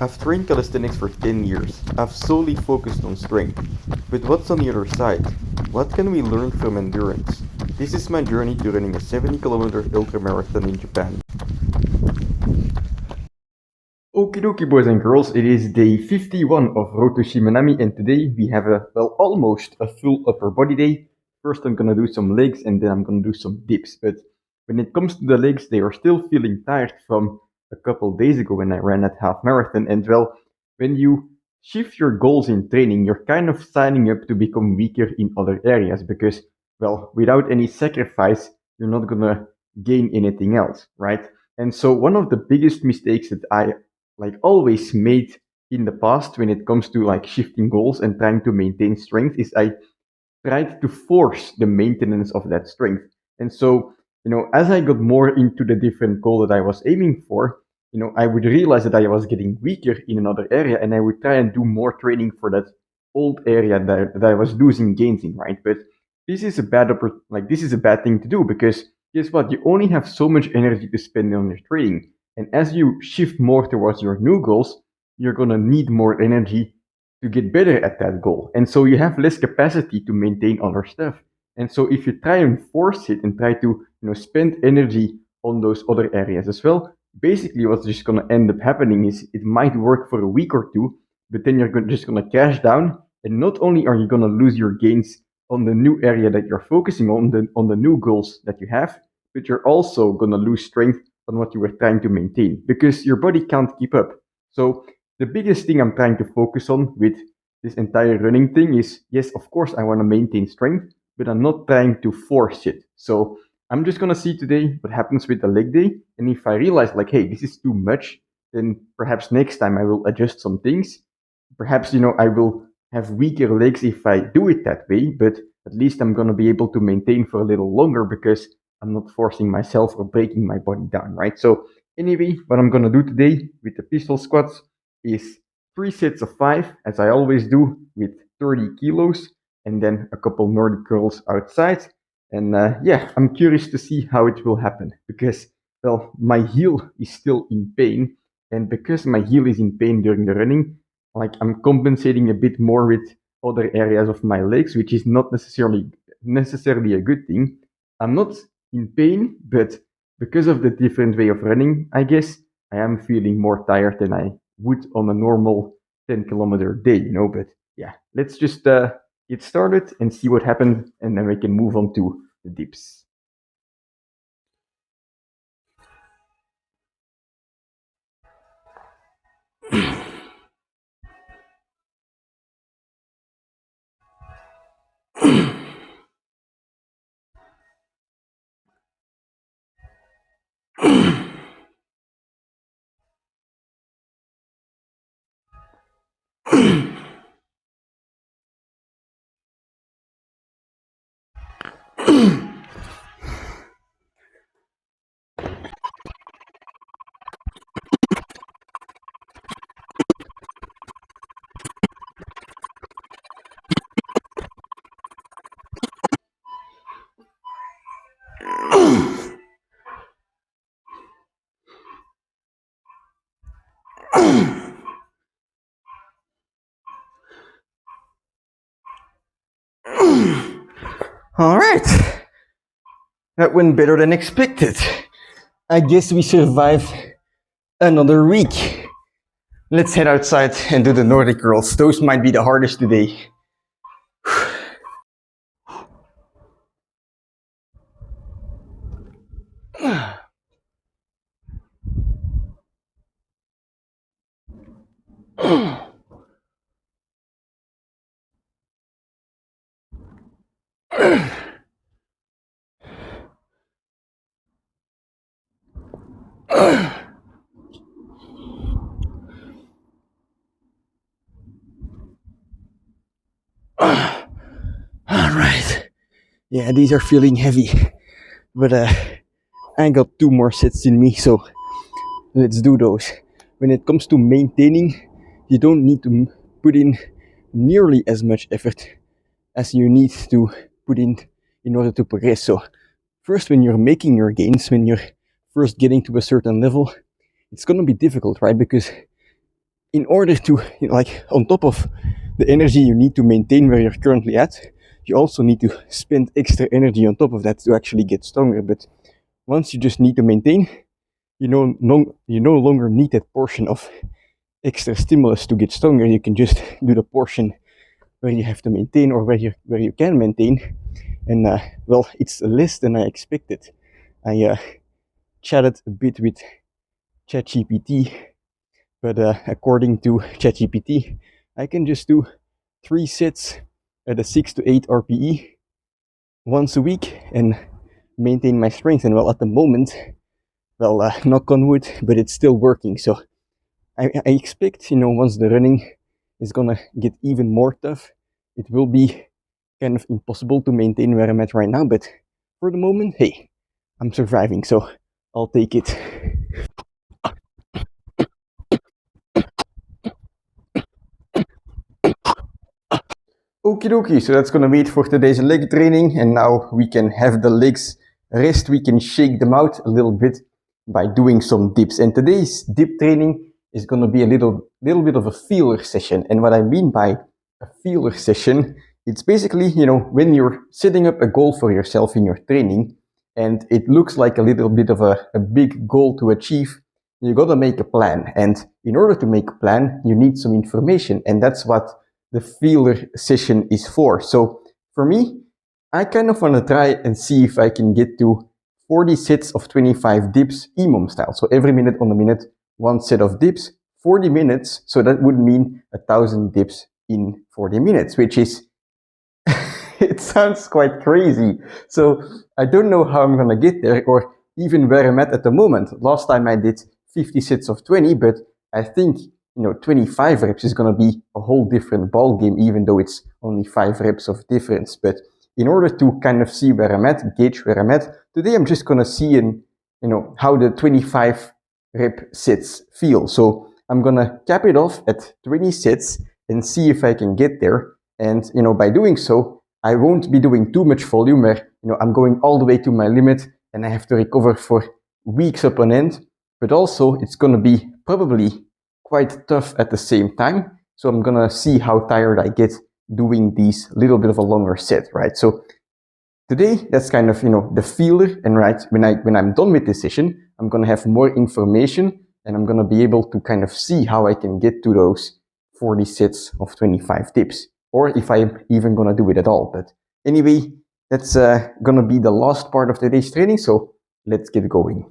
I've trained calisthenics for 10 years. I've solely focused on strength. But what's on the other side? What can we learn from endurance? This is my journey to running a 70-kilometer ultramarathon in Japan. Okie dokie, boys and girls, it is day 51 of Road to Shimanami, and today we have almost a full upper body day. First, I'm gonna do some legs and then I'm gonna do some dips. But when it comes to the legs, they are still feeling tired from a couple days ago when I ran that half marathon. And well, when you shift your goals in training, you're kind of signing up to become weaker in other areas because, well, without any sacrifice, you're not gonna gain anything else, right? And so one of the biggest mistakes that I always made in the past when it comes to like shifting goals and trying to maintain strength is I tried to force the maintenance of that strength. And so, as I got more into the different goal that I was aiming for, I would realize that I was getting weaker in another area and I would try and do more training for that old area that I was losing gains in, right? But this is a this is a bad thing to do because guess what? You only have so much energy to spend on your training. And as you shift more towards your new goals, you're gonna need more energy to get better at that goal. And so you have less capacity to maintain other stuff. And so if you try and force it and try to spend energy on those other areas as well, basically what's just going to end up happening is it might work for a week or two, but then you're just going to crash down. And not only are you going to lose your gains on the new area that you're focusing on the new goals that you have, but you're also going to lose strength on what you were trying to maintain because your body can't keep up. So the biggest thing I'm trying to focus on with this entire running thing is, yes, of course, I want to maintain strength, but I'm not trying to force it. So I'm just going to see today what happens with the leg day. And if I realize, like, hey, this is too much, then perhaps next time I will adjust some things. Perhaps, I will have weaker legs if I do it that way, but at least I'm going to be able to maintain for a little longer because I'm not forcing myself or breaking my body down, right? So anyway, what I'm going to do today with the pistol squats is 3 sets of 5, as I always do, with 30 kilos, and then a couple Nordic curls outside. And yeah, I'm curious to see how it will happen because, well, my heel is still in pain. And because my heel is in pain during the running, like I'm compensating a bit more with other areas of my legs, which is not necessarily a good thing. I'm not in pain, but because of the different way of running, I guess I am feeling more tired than I would on a normal 10-kilometer day, But yeah, let's just get started and see what happened, and then we can move on to the dips. All right. That went better than expected. I guess we survive another week. Let's head outside and do the Nordic curls. Those might be the hardest today. All right. Yeah, these are feeling heavy, but I got 2 more sets in me, so let's do those. When it comes to maintaining, you don't need to put in nearly as much effort as you need to put in order to progress. So first, when you're making your gains, when you're first getting to a certain level, it's going to be difficult, right? Because in order to, like, on top of the energy you need to maintain where you're currently at, you also need to spend extra energy on top of that to actually get stronger. But once you just need to maintain, you no longer need that portion of extra stimulus to get stronger. You can just do the portion where you have to maintain, or where you can maintain. And well, it's less than I expected. I chatted a bit with ChatGPT, but according to ChatGPT, I can just do 3 sets at a 6 to 8 RPE once a week and maintain my strength. And well, at the moment, well, knock on wood, but it's still working. So I expect, once the running is gonna get even more tough, it will be kind of impossible to maintain where I'm at right now. But for the moment, hey, I'm surviving, so I'll take it. Okie dokie, so that's gonna be it for today's leg training, and now we can have the legs rest. We can shake them out a little bit by doing some dips. And today's dip training is gonna be a little bit of a feeler session. And what I mean by a feeler session, it's basically, when you're setting up a goal for yourself in your training, and it looks like a little bit of a big goal to achieve, you gotta make a plan. And in order to make a plan, you need some information, and that's what the feeler session is for. So for me, I kind of want to try and see if I can get to 40 sets of 25 dips EMOM style. So every minute on the minute, 1 set of dips, 40 minutes. So that would mean 1,000 dips in 40 minutes, which is, it sounds quite crazy. So I don't know how I'm going to get there, or even where I'm at the moment. Last time I did 50 sets of 20, but I think 25 reps is going to be a whole different ball game, even though it's only 5 reps of difference. But in order to kind of see where I'm at, gauge where I'm at, today I'm just going to see how the 25 rep sets feel. So I'm going to cap it off at 20 sets and see if I can get there. And, by doing so, I won't be doing too much volume where, I'm going all the way to my limit and I have to recover for weeks upon end. But also, it's going to be probably quite tough at the same time. So I'm gonna see how tired I get doing these little bit of a longer set, right? So today, that's kind of, the feeler. And right, when I'm done with this session, I'm gonna have more information and I'm gonna be able to kind of see how I can get to those 40 sets of 25 dips, or if I'm even gonna do it at all. But anyway, that's gonna be the last part of today's training. So let's get going.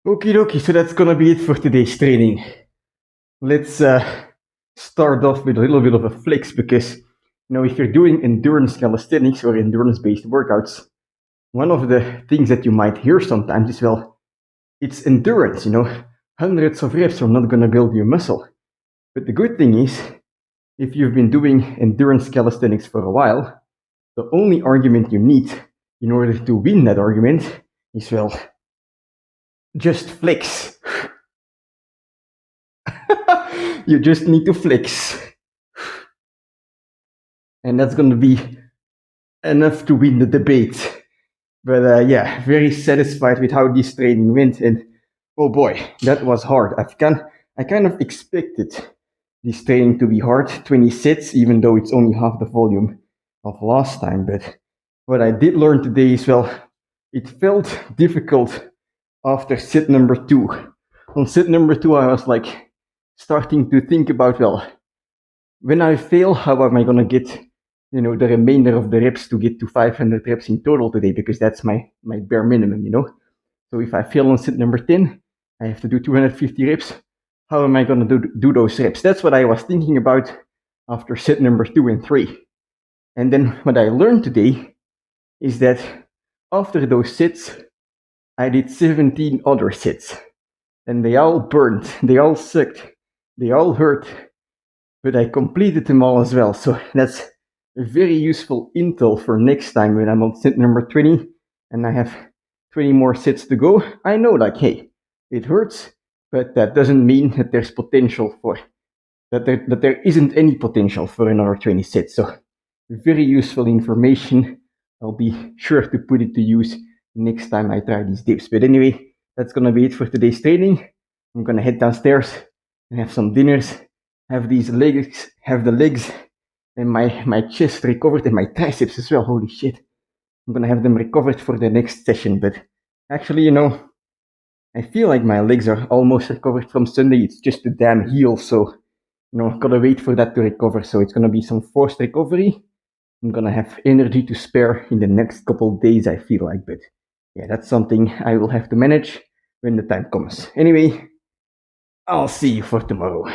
Okie dokie, so that's gonna be it for today's training. Let's start off with a little bit of a flex, because if you're doing endurance calisthenics or endurance-based workouts, one of the things that you might hear sometimes is, well, it's endurance, hundreds of reps are not gonna build your muscle. But the good thing is, if you've been doing endurance calisthenics for a while, the only argument you need in order to win that argument is, well, just flex. You just need to flex. And that's going to be enough to win the debate. But yeah, very satisfied with how this training went. And oh boy, that was hard. I kind of expected this training to be hard, 20 sets, even though it's only half the volume of last time. But what I did learn today is, well, it felt difficult after set number 2. on set number 2, I was like starting to think about, well, when I fail, how am I gonna get, the remainder of the reps to get to 500 reps in total today? Because that's my bare minimum. So if I fail on set number 10, I have to do 250 reps. How am I gonna do those reps? That's what I was thinking about after set number 2 and 3. And then what I learned today is that after those sets, I did 17 other sets. And they all burned, they all sucked, they all hurt, but I completed them all as well. So that's a very useful intel for next time when I'm on set number 20 and I have 20 more sets to go. I know, like, hey, it hurts, but that doesn't mean that there's potential for that there isn't any potential for another 20 sets. So very useful information. I'll be sure to put it to use next time I try these dips. But anyway, that's gonna be it for today's training. I'm gonna head downstairs and have some dinners, have the legs and my chest recovered and my triceps as well. Holy shit. I'm gonna have them recovered for the next session. But actually, I feel like my legs are almost recovered from Sunday. It's just the damn heel, so gotta wait for that to recover. So it's gonna be some forced recovery. I'm gonna have energy to spare in the next couple of days, I feel like, but yeah, that's something I will have to manage when the time comes. Anyway, I'll see you for tomorrow.